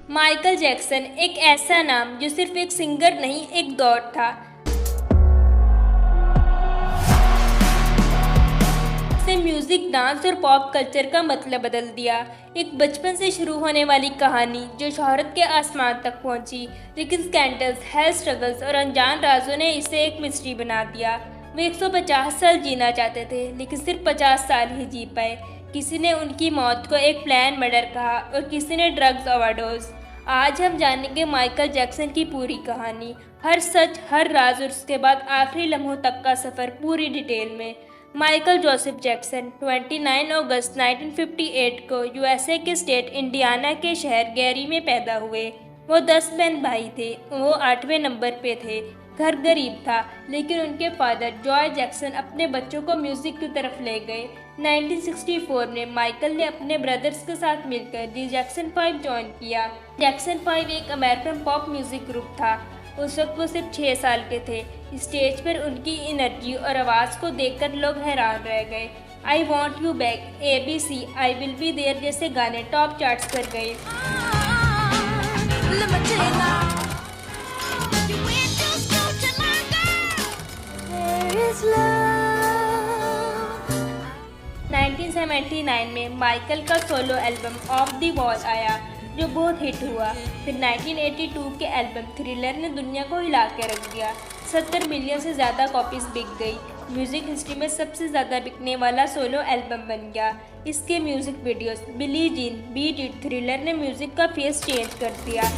Michael Jackson एक ऐसा नाम जो सिर्फ एक सिंगर नहीं, एक दौर था। से म्यूजिक, डांस और पॉप कल्चर का मतलब बदल दिया। एक बचपन से शुरू होने वाली कहानी जो शोहरत के आसमान तक पहुंची, लेकिन स्कैंडल्स, हेल्थ स्ट्रगल्स और अनजान राजों ने इसे एक मिस्ट्री बना दिया। वे 150 साल जीना चाहते थे, लेकिन सिर्फ 50 साल ही जी पाए। किसी ने उनकी मौत को एक प्लान मर्डर कहा और किसी ने ड्रग्स ओवरडोज। आज हम जानेंगे माइकल जैक्सन की पूरी कहानी, हर सच, हर राज और उसके बाद आखिरी लम्हों तक का सफ़र पूरी डिटेल में। माइकल जोसेफ जैक्सन 29 अगस्त 1958 को यूएसए के स्टेट इंडियाना के शहर गैरी में पैदा हुए। वो 10 बहन भाई थे। वो 8वें नंबर पे थे। घर गरीब था, लेकिन उनके फादर जॉय जैक्सन अपने बच्चों को म्यूजिक की तरफ ले गए। 1964 में माइकल ने अपने ब्रदर्स के साथ मिलकर दी जैक्सन 5 ज्वाइन किया। जैक्सन 5 एक अमेरिकन पॉप म्यूजिक ग्रुप था। उस वक्त वो सिर्फ 6 साल के थे। स्टेज पर उनकी एनर्जी और आवाज़ को देखकर लोग हैरान रह गए। I want you back, ABC, I will be there जैसे गाने टॉप चार्ट्स पर गए। 1979 में माइकल का solo album of the wall आया, जो बहुत हिट हुआ। फिर 1982 के एल्बम थ्रिलर ने दुनिया को हिला के रख दिया। 70 मिलियन से ज़्यादा कॉपीज बिक गई। म्यूजिक हिस्ट्री में सबसे ज़्यादा बिकने वाला सोलो एल्बम बन गया। इसके music videos, Billie Jean, beat it, thriller ने म्यूजिक का फेस चेंज कर दिया।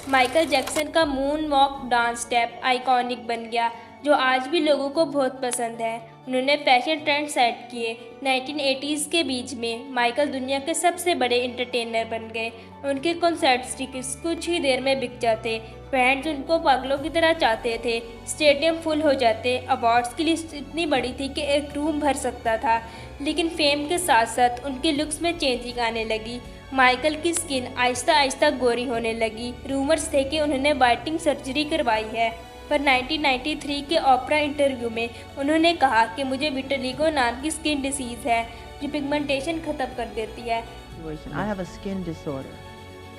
माइकल जैक्सन का moon walk dance step iconic बन गया, जो आज भी लोगों को बहुत पसंद है। उन्होंने फैशन ट्रेंड सेट किए। 1980s के बीच में माइकल दुनिया के सबसे बड़े एंटरटेनर बन गए। उनके कॉन्सर्ट्स टिकट्स कुछ ही देर में बिक जाते। फैंस उनको पागलों की तरह चाहते थे। स्टेडियम फुल हो जाते। अवार्ड्स की लिस्ट इतनी बड़ी थी कि एक रूम भर सकता था। लेकिन फेम के साथ साथ उनके लुक्स में चेंजिंग आने लगी। माइकल की स्किन आहिस्ता आहिस्ता गोरी होने लगी। रूमर्स थे कि उन्होंने वाइटनिंग सर्जरी करवाई है। पर 1993 के ओपरा इंटरव्यू में उन्होंने कहा कि मुझे विटिलिगो नाम की स्किन डिसीज़ है, जो पिगमेंटेशन ख़त्म कर देती है। I have a skin disorder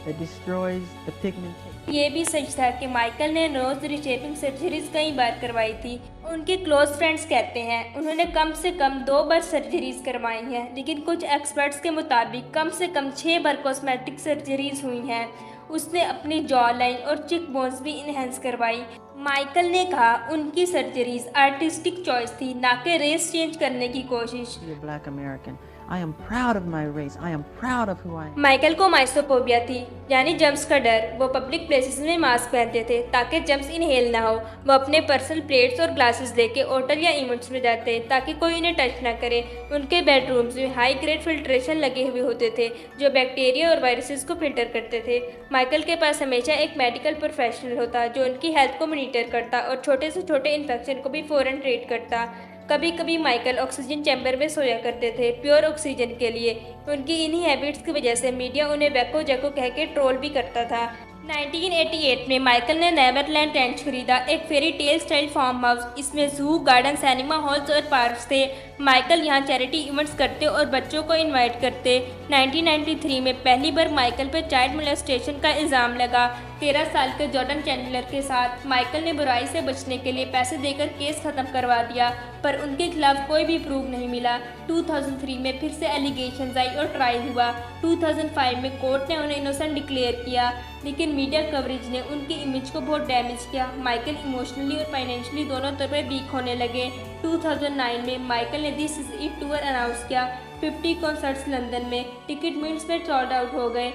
that destroys the pigmentation. ये भी सच था कि माइकल ने नोज रिशेपिंग सर्जरीज कई बार करवाई थी। उनके क्लोज फ्रेंड्स कहते हैं उन्होंने कम से कम 2 बार सर्जरीज करवाई हैं, लेकिन कुछ एक्सपर्ट्स के मुताबिक कम से कम 6 बार कॉस्मेटिक सर्जरीज हुई हैं। उसने अपनी जॉ लाइन और चिक बोन्स भी इन्हेंस करवाई। माइकल ने कहा उनकी सर्जरीज आर्टिस्टिक चॉइस थी, ना कि रेस चेंज करने की कोशिश। Black American. I am proud of my race. I am proud of who I am. Michael को माइसोफोबिया थी, यानी जम्स का डर। वो पब्लिक प्लेसेस में मास्क पहनते थे ताकि जम्स इनहेल ना हो। वो अपने पर्सनल प्लेट्स और ग्लासेस लेके होटल या इवेंट्स में जाते ताकि कोई इन्हें टच ना करे। उनके बेडरूम्स में हाई ग्रेड फिल्ट्रेशन लगे हुए होते थे, जो बैक्टीरिया और वायरसेस को फिल्टर करते थे। माइकल के पास हमेशा एक मेडिकल प्रोफेशनल होता जो उनकी हेल्थ को मॉनिटर करता और छोटे से छोटे इन्फेक्शन को भी फ़ौरन ट्रीट करता। कभी कभी माइकल ऑक्सीजन चैम्बर में सोया करते थे, प्योर ऑक्सीजन के लिए। उनकी इन्हीं हैबिट्स की वजह से मीडिया उन्हें बैको जैको कह के ट्रोल भी करता था। 1988 में माइकल ने नेवरलैंड रेंच खरीदा, एक fairy tale style farm house. इसमें जू, गार्डन, सिनेमा हॉल्स और पार्क्स थे। माइकल यहाँ चैरिटी इवेंट्स करते और बच्चों को इनवाइट करते। 1993 में पहली बार माइकल पर चाइल्ड मोलेस्टेशन का इल्ज़ाम लगा। 13 साल के जॉर्डन चैंडलर के साथ माइकल ने बुराई से बचने के लिए पैसे देकर केस ख़त्म करवा दिया, पर उनके खिलाफ कोई भी प्रूफ नहीं मिला। 2003 में फिर से एलिगेशंस आई और ट्रायल हुआ। 2005 में कोर्ट ने उन्हें इनोसेंट डिक्लेयर किया, लेकिन मीडिया कवरेज ने उनकी इमेज को बहुत डैमेज किया। माइकल इमोशनली और फाइनेंशियली दोनों तरह वीक होने लगे। 2009 में माइकल ने this is it tour announce किया। 50 कॉन्सर्ट्स लंदन में, टिकट मिनट्स में सोल्ड आउट हो गए।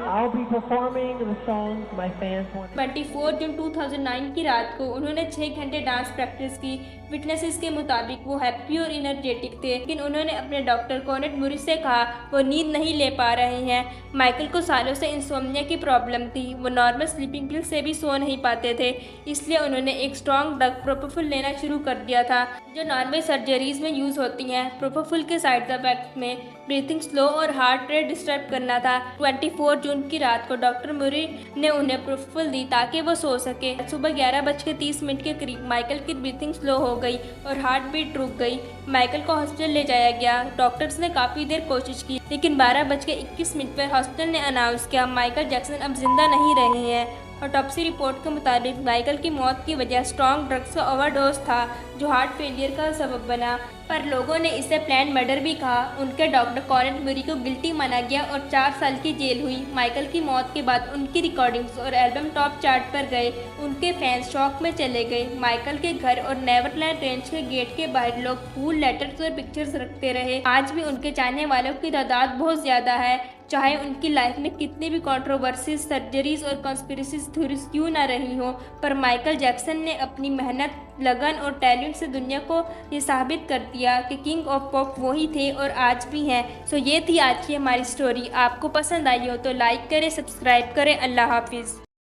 I'll be performing the songs my fans want. 24 जून 2009 की रात को उन्होंने 6 घंटे डांस प्रैक्टिस की। विटनेसेस के मुताबिक वो हैप्पी और इनर्जेटिक थे, लेकिन उन्होंने अपने डॉक्टर कॉनेट मुरिस से कहा वो नींद नहीं ले पा रहे हैं। माइकल को सालों से इंसोम्निया की प्रॉब्लम थी। वो नॉर्मल स्लीपिंग पिल से भी सो नहीं पाते थे, इसलिए उन्होंने एक स्ट्रॉन्ग ड्रग प्रोपोफुल लेना शुरू कर दिया था, जो नॉर्मल सर्जरीज में यूज़ होती हैं। प्रोपोफुल के साइड इफेक्ट में ब्रीथिंग स्लो और हार्ट रेट डिस्टर्ब करना था। 24 जून की रात को डॉक्टर मुरी ने उन्हें प्रोपोफल दी ताकि वो सो सके। सुबह 11:30 के करीब माइकल की ब्रीथिंग स्लो हो गई और हार्ट बीट रुक गई। माइकल को हॉस्पिटल ले जाया गया। डॉक्टर्स ने काफ़ी देर कोशिश की, लेकिन 12:21 पर हॉस्पिटल ने अनाउंस किया माइकल जैक्सन अब जिंदा नहीं रहे हैं। ऑटोप्सी रिपोर्ट के मुताबिक माइकल की मौत की वजह स्ट्रॉन्ग ड्रग्स का ओवरडोज था, जो हार्ट फेलियर का सबब बना, पर लोगों ने इसे प्लान मर्डर भी कहा। उनके डॉक्टर कॉलिन मुरी को गिल्टी माना गया और 4 साल की जेल हुई। माइकल की मौत के बाद उनकी रिकॉर्डिंग्स और एल्बम टॉप चार्ट पर गए। उनके फैंस शॉक में चले गए। माइकल के घर और नेवरलैंड रेंज के गेट के बाहर लोग फूल, लेटर्स और पिक्चर्स रखते रहे। आज भी उनके चाहने वालों की तादाद बहुत ज़्यादा है, चाहे उनकी लाइफ में कितनी भी कंट्रोवर्सीज, सर्जरीज और कॉन्स्पिरेसी थ्योरीज क्यों ना रही हो, पर माइकल जैक्सन ने अपनी मेहनत, लगन और टैलेंट से दुनिया को ये साबित कर दिया कि किंग ऑफ पॉप वही थे और आज भी हैं। सो ये थी आज की हमारी स्टोरी। आपको पसंद आई हो तो लाइक करें, सब्सक्राइब करें। अल्लाह हाफिज़।